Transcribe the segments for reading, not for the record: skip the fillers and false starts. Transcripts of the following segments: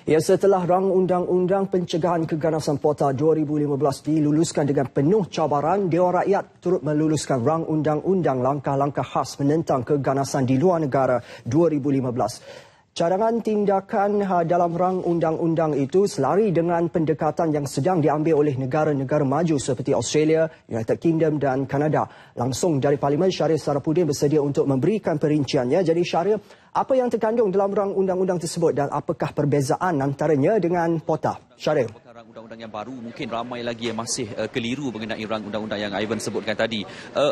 Ya, setelah rang Undang-Undang Pencegahan Keganasan POTA 2015 diluluskan dengan penuh cabaran, Dewan Rakyat turut meluluskan rang Undang-Undang Langkah-Langkah Khas Menentang Keganasan di Luar Negara 2015. Cadangan tindakan dalam rang undang-undang itu selari dengan pendekatan yang sedang diambil oleh negara-negara maju seperti Australia, United Kingdom dan Kanada. Langsung dari Parlimen, Syahrir Sarapudin bersedia untuk memberikan perinciannya. Jadi Syahrir, apa yang terkandung dalam rang undang-undang tersebut dan apakah perbezaan antaranya dengan POTA? Syahrir. Rang undang-undang yang baru, mungkin ramai lagi yang masih keliru mengenai rang undang-undang yang Ivan sebutkan tadi.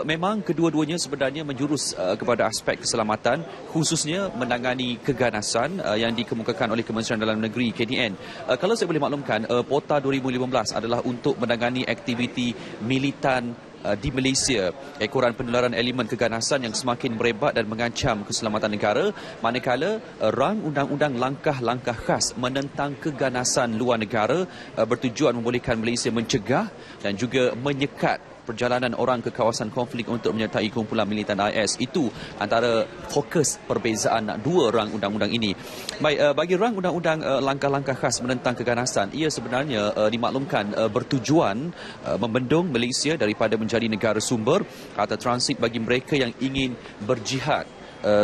Memang kedua-duanya sebenarnya menjurus kepada aspek keselamatan, khususnya menangani keganasan yang dikemukakan oleh Kementerian Dalam Negeri KDN. Kalau saya boleh maklumkan, POTA 2015 adalah untuk menangani aktiviti militan di Malaysia, ekoran penularan elemen keganasan yang semakin merebak dan mengancam keselamatan negara, manakala rang undang-undang langkah-langkah khas menentang keganasan luar negara bertujuan membolehkan Malaysia mencegah dan juga menyekat perjalanan orang ke kawasan konflik untuk menyertai kumpulan militan IS. Itu antara fokus perbezaan dua rang undang-undang ini. Baik, bagi rang undang-undang langkah-langkah khas menentang keganasan, ia sebenarnya dimaklumkan bertujuan membendung Malaysia daripada menjadi negara sumber atau transit bagi mereka yang ingin berjihad,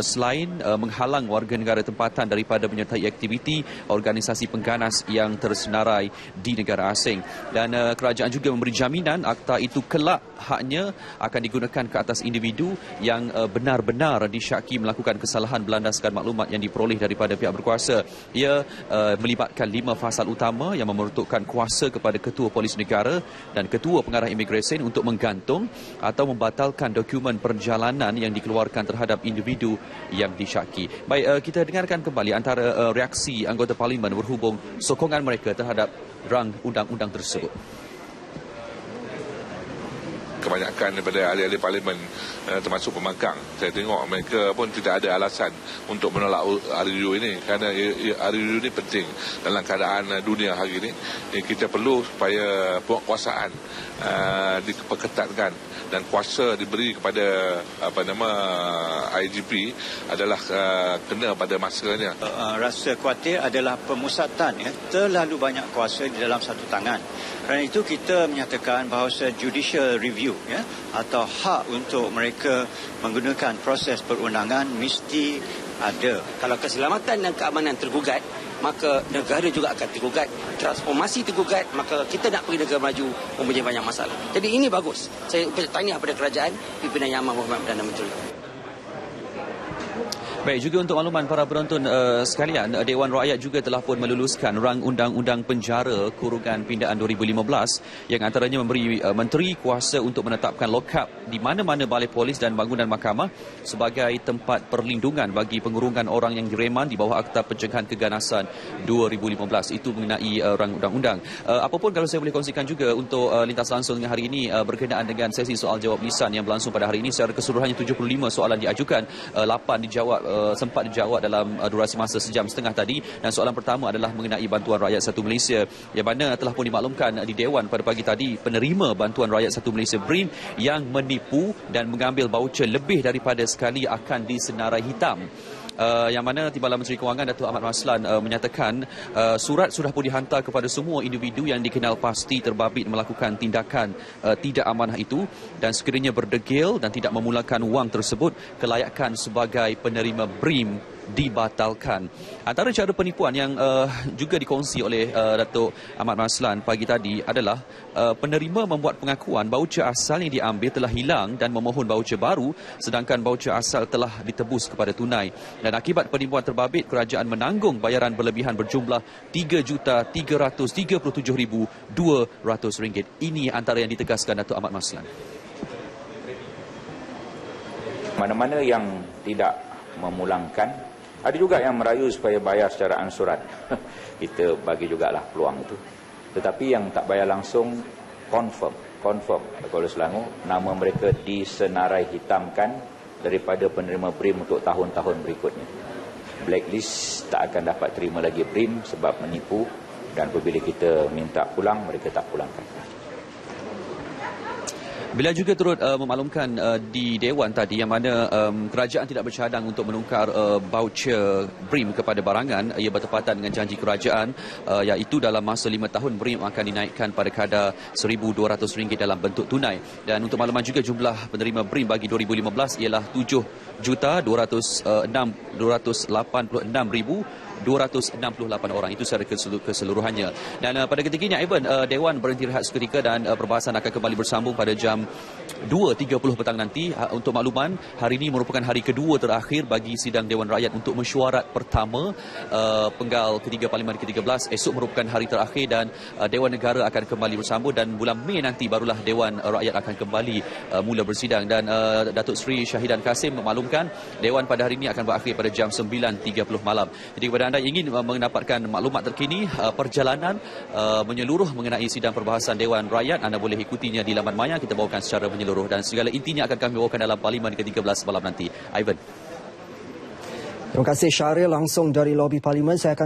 selain menghalang warga negara tempatan daripada menyertai aktiviti organisasi pengganas yang tersenarai di negara asing. Dan kerajaan juga memberi jaminan akta itu kelak haknya akan digunakan ke atas individu yang benar-benar disyaki melakukan kesalahan berlandaskan maklumat yang diperoleh daripada pihak berkuasa. Ia melibatkan 5 fasal utama yang memeruntukkan kuasa kepada Ketua Polis Negara dan Ketua Pengarah Imigresen untuk menggantung atau membatalkan dokumen perjalanan yang dikeluarkan terhadap individu yang disyaki. Baik, kita dengarkan kembali antara reaksi anggota Parlimen berhubung sokongan mereka terhadap rang undang-undang tersebut. Kebanyakan daripada ahli-ahli Parlimen termasuk pembangkang, saya tengok mereka pun tidak ada alasan untuk menolak RUU ini, kerana RUU ini penting dalam keadaan dunia hari ini. Kita perlu supaya penguasaan diperketatkan dan kuasa diberi kepada IGP adalah kena pada masanya. Rasa khawatir adalah pemusatan, terlalu banyak kuasa di dalam satu tangan. Kerana itu kita menyatakan bahawa judicial review atau hak untuk mereka menggunakan proses perundangan mesti ada. Kalau keselamatan dan keamanan tergugat, maka negara juga akan tergugat. Transformasi tergugat, maka kita nak pergi negara maju mempunyai banyak masalah. Jadi ini bagus. Saya bertanya kepada kerajaan, pimpinan Yang Amat Berhormat Perdana Menteri. Baik, juga untuk makluman para penonton sekalian, Dewan Rakyat juga telah pun meluluskan rang undang-undang penjara kurungan pindaan 2015 yang antaranya memberi menteri kuasa untuk menetapkan lokap di mana-mana balai polis dan bangunan mahkamah sebagai tempat perlindungan bagi pengurungan orang yang direman di bawah Akta Pencegahan Keganasan 2015. Itu mengenai rang undang-undang. Apapun kalau saya boleh kongsikan juga untuk lintas langsung dengan hari ini berkenaan dengan sesi soal jawab lisan yang berlangsung pada hari ini. Secara keseluruhannya 75 soalan diajukan, 8 dijawab sempat dijawab dalam durasi masa sejam setengah tadi, dan soalan pertama adalah mengenai bantuan rakyat satu Malaysia yang mana telah pun dimaklumkan di Dewan pada pagi tadi penerima bantuan rakyat satu Malaysia BRIM yang menipu dan mengambil voucher lebih daripada sekali akan disenarai hitam. Yang mana Timbalan Menteri Kewangan Datuk Ahmad Maslan menyatakan surat sudah pun dihantar kepada semua individu yang dikenal pasti terbabit melakukan tindakan tidak amanah itu, dan sekiranya berdegil dan tidak memulakan wang tersebut, kelayakan sebagai penerima BRIM dibatalkan. Antara cara penipuan yang juga dikongsi oleh Datuk Ahmad Maslan pagi tadi adalah penerima membuat pengakuan voucher asal yang diambil telah hilang dan memohon voucher baru, sedangkan voucher asal telah ditebus kepada tunai. Dan akibat penipuan terbabit, kerajaan menanggung bayaran berlebihan berjumlah RM3,337,200. Ini antara yang ditegaskan Datuk Ahmad Maslan. Mana-mana yang tidak memulangkan, ada juga yang merayu supaya bayar secara ansuran. Kita bagi jugalah peluang itu. Tetapi yang tak bayar langsung, confirm kalau Selangor, nama mereka disenarai hitamkan daripada penerima BRIM untuk tahun-tahun berikutnya. Blacklist, tak akan dapat terima lagi BRIM sebab menipu, dan apabila kita minta pulang, mereka tak pulangkan. Bila juga turut memaklumkan di Dewan tadi yang mana kerajaan tidak bercadang untuk menukar voucher BRIM kepada barangan. Ia bertepatan dengan janji kerajaan iaitu dalam masa 5 tahun BRIM akan dinaikkan pada kadar RM1,200 dalam bentuk tunai. Dan untuk makluman juga jumlah penerima BRIM bagi 2015 ialah 7,286,268 orang. Itu secara keseluruhannya. Dan pada ketika ini, Ivan, Dewan berhenti rehat seketika dan perbahasan akan kembali bersambung pada jam 2.30 petang nanti. Untuk makluman, hari ini merupakan hari kedua terakhir bagi sidang Dewan Rakyat untuk mesyuarat pertama penggal ketiga Parlimen ke-13. Esok merupakan hari terakhir dan Dewan Negara akan kembali bersambung dan bulan Mei nanti barulah Dewan Rakyat akan kembali mula bersidang. Dan Datuk Seri Syahidan Kasim memaklumkan Dewan pada hari ini akan berakhir pada jam 9.30 malam. Jadi kepada anda yang ingin mendapatkan maklumat terkini perjalanan menyeluruh mengenai sidang perbahasan Dewan Rakyat, anda boleh ikutinya di laman maya. Kita bawakan secara menyeluruh dan segala intinya akan kami bawakan dalam Parlimen ke-13 malam nanti. Ivan. Terima kasih Syahril langsung dari lobi Parlimen. Saya akan